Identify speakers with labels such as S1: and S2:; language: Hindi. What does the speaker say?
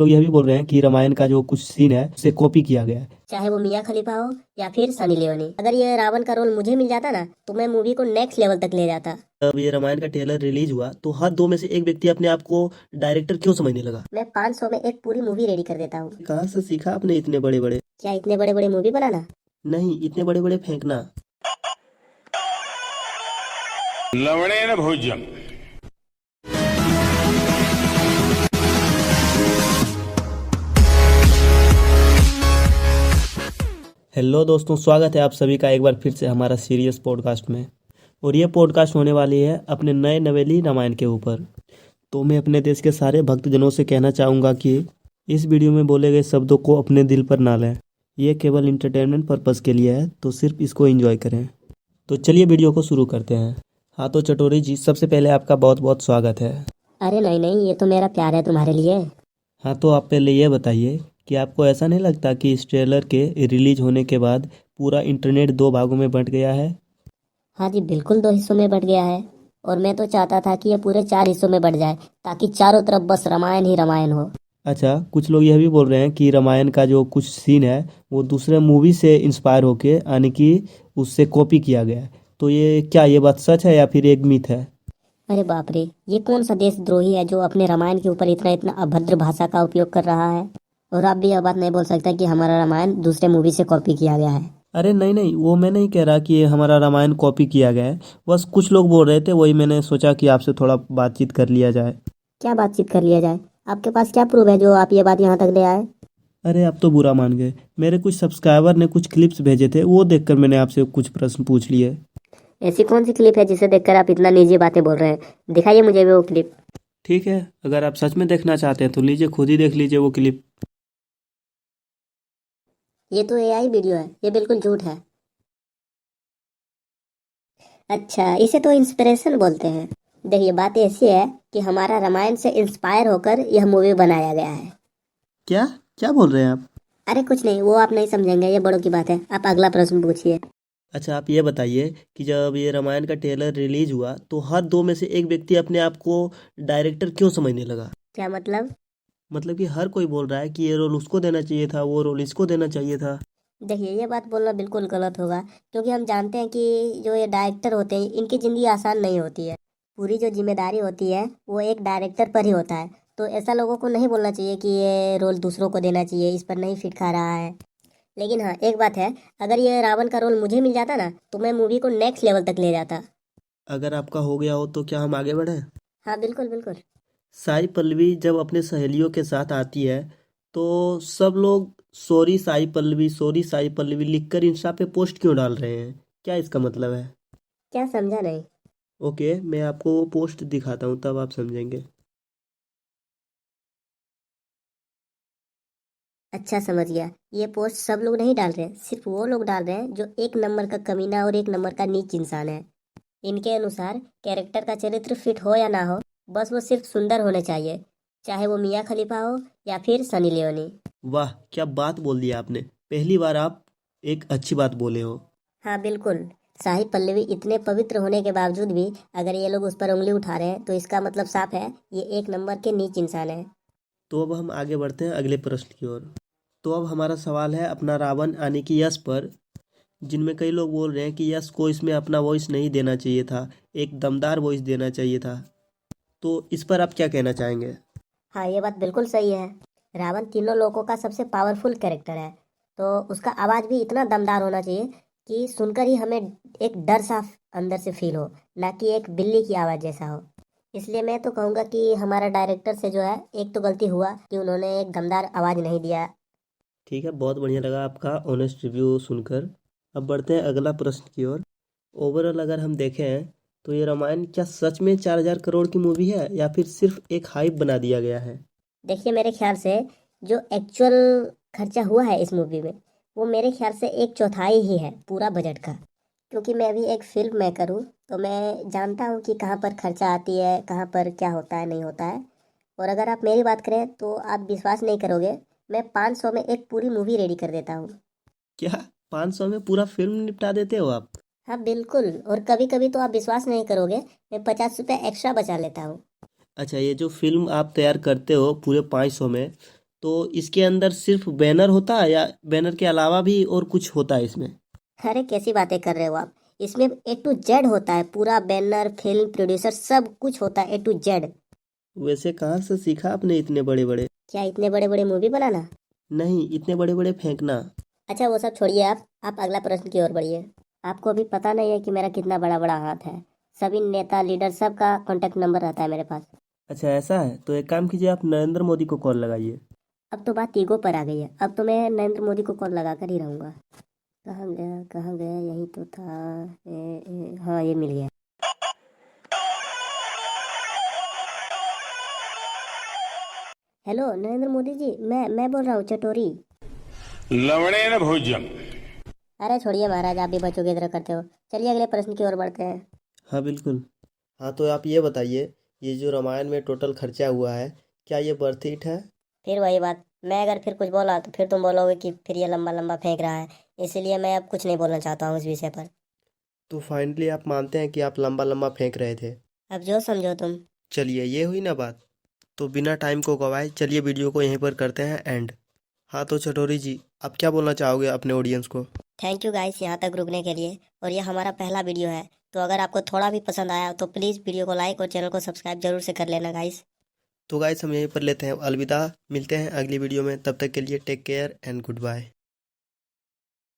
S1: लोग यह भी बोल रहे हैं कि रामायण का जो कुछ सीन है उसे कॉपी किया गया है।
S2: चाहे वो मियाँ खलीफा हो या फिर सनी लियोनी। अगर ये रावण का रोल मुझे मिल जाता ना तो मैं मूवी को नेक्स्ट लेवल तक ले जाता।
S1: जब ये रामायण का ट्रेलर रिलीज हुआ तो हर दो में से एक व्यक्ति अपने आप को डायरेक्टर क्यों समझने लगा।
S2: मैं 500 में एक पूरी मूवी रेडी कर देता हूँ।
S1: कहाँ से सीखा आपने इतने बड़े बड़े।
S2: क्या इतने बड़े बड़े मूवी बनाना?
S1: नहीं, इतने बड़े बड़े फेंकना।
S3: लवणेन भोज्यम।
S1: हेलो दोस्तों, स्वागत है आप सभी का एक बार फिर से हमारा सीरियस पॉडकास्ट में। और ये पॉडकास्ट होने वाली है अपने नए नवेली रामायण के ऊपर। तो मैं अपने देश के सारे भक्तजनों से कहना चाहूँगा कि इस वीडियो में बोले गए शब्दों को अपने दिल पर ना लें। ये केवल इंटरटेनमेंट पर्पज़ के लिए है, तो सिर्फ इसको एंजॉय करें। तो चलिए वीडियो को शुरू करते हैं। हाँ तो चटोरी जी, सबसे पहले आपका बहुत बहुत स्वागत है।
S2: अरे नहीं नहीं, ये तो मेरा प्यार है तुम्हारे लिए।
S1: हाँ तो आप पहले ये बताइए कि आपको ऐसा नहीं लगता कि इस ट्रेलर के रिलीज होने के बाद पूरा इंटरनेट दो भागों में बंट गया है।
S2: हाँ जी, बिल्कुल 2 हिस्सों में बट गया है। और मैं तो चाहता था कि ये पूरे 4 हिस्सों में बट जाए, ताकि चारों तरफ बस रामायण ही रामायण हो।
S1: अच्छा, कुछ लोग यह भी बोल रहे हैं कि रामायण का जो कुछ सीन है वो दूसरे मूवी से इंस्पायर होके यानी कि उससे कॉपी किया गया है। तो ये क्या, ये बात सच है या फिर एक मिथ है।
S2: अरे बाप रे, ये कौन सा देशद्रोही है जो अपने रामायण के ऊपर इतना इतना अभद्र भाषा का उपयोग कर रहा है? और आप भी यह बात नहीं बोल सकता कि हमारा रामायण दूसरे मूवी से कॉपी किया गया है।
S1: अरे नहीं नहीं, वो मैं नहीं कह रहा कि ये हमारा रामायण कॉपी किया गया है। बस कुछ लोग बोल रहे थे, वही मैंने सोचा कि आपसे थोड़ा बातचीत कर लिया जाए।
S2: क्या बातचीत कर लिया जाए? आपके पास क्या प्रूफ है जो आप ये बात यहाँ तक ले आए?
S1: अरे आप तो बुरा मान गए। मेरे कुछ सब्सक्राइबर ने कुछ क्लिप्स भेजे थे, वो देखकर मैंने आपसे कुछ प्रश्न पूछ लिए।
S2: ऐसी कौन सी क्लिप है जिसे देखकर आप इतना निजी बातें बोल रहे हैं? दिखाइए मुझे भी वो क्लिप।
S1: ठीक है, अगर आप सच में देखना चाहते हैं तो लीजिए, खुद ही देख लीजिए वो क्लिप।
S2: ये तो एआई वीडियो है, ये बिल्कुल झूठ है। अच्छा, इसे तो इंस्पिरेशन बोलते हैं। देखिए, बात ऐसी है कि हमारा रामायण से इंस्पायर होकर यह मूवी बनाया गया है।
S1: क्या क्या बोल रहे हैं आप।
S2: अरे कुछ नहीं, वो आप नहीं समझेंगे, ये बड़ों की बात है। आप अगला प्रश्न पूछिए।
S1: अच्छा, आप ये बताइए कि जब ये रामायण का ट्रेलर रिलीज हुआ तो हर दो में से एक व्यक्ति अपने आप को डायरेक्टर क्यों समझने लगा।
S2: क्या मतलब?
S1: मतलब कि हर कोई बोल रहा है कि ये रोल उसको देना चाहिए था, वो रोल इसको देना चाहिए था।
S2: देखिए, ये बात बोलना बिल्कुल गलत होगा, क्योंकि हम जानते हैं कि जो ये डायरेक्टर होते हैं इनकी ज़िंदगी आसान नहीं होती है। पूरी जो जिम्मेदारी होती है वो एक डायरेक्टर पर ही होता है। तो ऐसा लोगों को नहीं बोलना चाहिए कि ये रोल दूसरों को देना चाहिए, इस पर नहीं फिट खा रहा है। लेकिन हाँ, एक बात है, अगर ये रावण का रोल मुझे मिल जाता ना तो मैं मूवी को नेक्स्ट लेवल तक ले जाता।
S1: अगर आपका हो गया हो तो क्या हम आगे बढ़ें।
S2: हाँ बिल्कुल बिल्कुल।
S1: साई पल्लवी जब अपने सहेलियों के साथ आती है तो सब लोग सॉरी साई पल्लवी, सॉरी साई पल्लवी लिखकर इंस्टा पे पोस्ट क्यों डाल रहे हैं। क्या इसका मतलब है।
S2: क्या समझा नहीं?
S1: ओके, मैं आपको वो पोस्ट दिखाता हूँ तब आप समझेंगे।
S2: अच्छा समझ गया। ये पोस्ट सब लोग नहीं डाल रहे हैं, सिर्फ वो लोग डाल रहे हैं जो एक नंबर का कमीना और एक नंबर का नीच इंसान है। इनके अनुसार कैरेक्टर का चरित्र फिट हो या ना हो, बस वो सिर्फ सुंदर होने चाहिए। चाहे वो मियाँ खलीफा हो या फिर सनी लियोनी।
S1: वाह, क्या बात बोल दी आपने। पहली बार आप एक अच्छी बात बोले हो।
S2: हाँ बिल्कुल। शाही पल्लवी इतने पवित्र होने के बावजूद भी अगर ये लोग उस पर उंगली उठा रहे हैं तो इसका मतलब साफ है, ये एक नंबर के नीच इंसान है।
S1: तो अब हम आगे बढ़ते हैं अगले प्रश्न की ओर। तो अब हमारा सवाल है अपना रावण यानी कि यश पर, जिनमें कई लोग बोल रहे हैं कि यश को इसमें अपना वॉइस नहीं देना चाहिए था, एक दमदार वॉइस देना चाहिए था। तो इस पर आप क्या कहना चाहेंगे।
S2: हाँ, ये बात बिल्कुल सही है। रावण तीनों लोगों का सबसे पावरफुल कैरेक्टर है, तो उसका आवाज़ भी इतना दमदार होना चाहिए कि सुनकर ही हमें एक डर सा अंदर से फील हो, ना कि एक बिल्ली की आवाज़ जैसा हो। इसलिए मैं तो कहूँगा कि हमारा डायरेक्टर से जो है एक तो गलती हुआ कि उन्होंने एक दमदार आवाज़ नहीं दिया।
S1: ठीक है, बहुत बढ़िया लगा आपका ऑनेस्ट रिव्यू सुनकर। अब बढ़ते हैं अगला प्रश्न की ओर। ओवरऑल अगर हम देखें तो ये रामायण क्या सच में 4,000 करोड़ की मूवी है या फिर सिर्फ एक हाइप बना दिया गया है।
S2: देखिए, मेरे ख्याल से जो एक्चुअल खर्चा हुआ है इस मूवी में, वो मेरे ख्याल से एक चौथाई ही है पूरा बजट का। क्योंकि मैं भी एक फिल्म मेकर हूँ, तो मैं जानता हूँ कि कहाँ पर खर्चा आती है, कहाँ पर क्या होता है नहीं होता है। और अगर आप मेरी बात करें तो आप विश्वास नहीं करोगे, मैं 500 में एक पूरी मूवी रेडी कर देता हूँ।
S1: क्या 500 में पूरा फिल्म निपटा देते हो आप।
S2: हाँ बिल्कुल, और कभी कभी तो आप विश्वास नहीं करोगे, मैं 50 रुपये एक्स्ट्रा बचा लेता हूँ।
S1: अच्छा, ये जो फिल्म आप तैयार करते हो पूरे 500 में, तो इसके अंदर सिर्फ बैनर होता है या बैनर के अलावा भी और कुछ होता है इसमें?
S2: अरे कैसी बातें कर रहे हो आप। इसमें A to Z होता है, पूरा बैनर, फिल्म, प्रोड्यूसर, सब कुछ होता है A to Z।
S1: वैसे कहाँ से सीखा आपने इतने बड़े बड़े?
S2: क्या इतने बड़े बड़े मूवी बनाना?
S1: नहीं, इतने बड़े बड़े फेंकना।
S2: अच्छा वो सब छोड़िए, आप अगला प्रश्न की ओर बढ़िए। आपको अभी पता नहीं है कि मेरा कितना बड़ा बड़ा हाथ है। सभी नेता, लीडर, सबका कॉन्टेक्ट नंबर रहता है मेरे पास।
S1: अच्छा ऐसा है, तो एक काम कीजिए, आप नरेंद्र मोदी को कॉल लगाइए।
S2: अब तो बात ईगो पर आ गई है। अब तो मैं नरेंद्र मोदी को कॉल लगा कर ही रहूंगा। कहाँ गया कहाँ गया, यही तो था। हाँ ये मिल गया। हेलो नरेंद्र मोदी जी, मैं बोल रहा हूँ, चटोरी।
S3: लवणेन भोज्यम।
S2: अरे छोड़िए महाराज, आप भी बच्चों की तरह करते हो। चलिए अगले प्रश्न की ओर बढ़ते हैं।
S1: हाँ बिल्कुल। हाँ तो आप ये बताइए, ये जो रामायण में टोटल खर्चा हुआ है, क्या ये वर्थ इट है?
S2: फिर वही बात, मैं अगर फिर कुछ बोला तो फिर तुम बोलोगे कि फिर ये लंबा लंबा फेंक रहा है। इसलिए मैं अब कुछ नहीं बोलना चाहता हूँ इस विषय पर।
S1: तो फाइनली आप मानते हैं कि आप लंबा लंबा फेंक रहे थे?
S2: अब जो समझो तुम।
S1: चलिए ये हुई ना बात। तो बिना टाइम को गवाए चलिए वीडियो को यहीं पर करते हैं एंड। हाँ तो चटोरी जी, आप क्या बोलना चाहोगे अपने ऑडियंस को?
S2: थैंक यू गाइस यहाँ तक रुकने के लिए। और ये हमारा पहला वीडियो है, तो अगर आपको थोड़ा भी पसंद आया तो प्लीज़ वीडियो को लाइक और चैनल को सब्सक्राइब जरूर से कर लेना गाइस।
S1: तो गाइस हम यहीं पर लेते हैं अलविदा, मिलते हैं अगली वीडियो में, तब तक के लिए take care and good bye.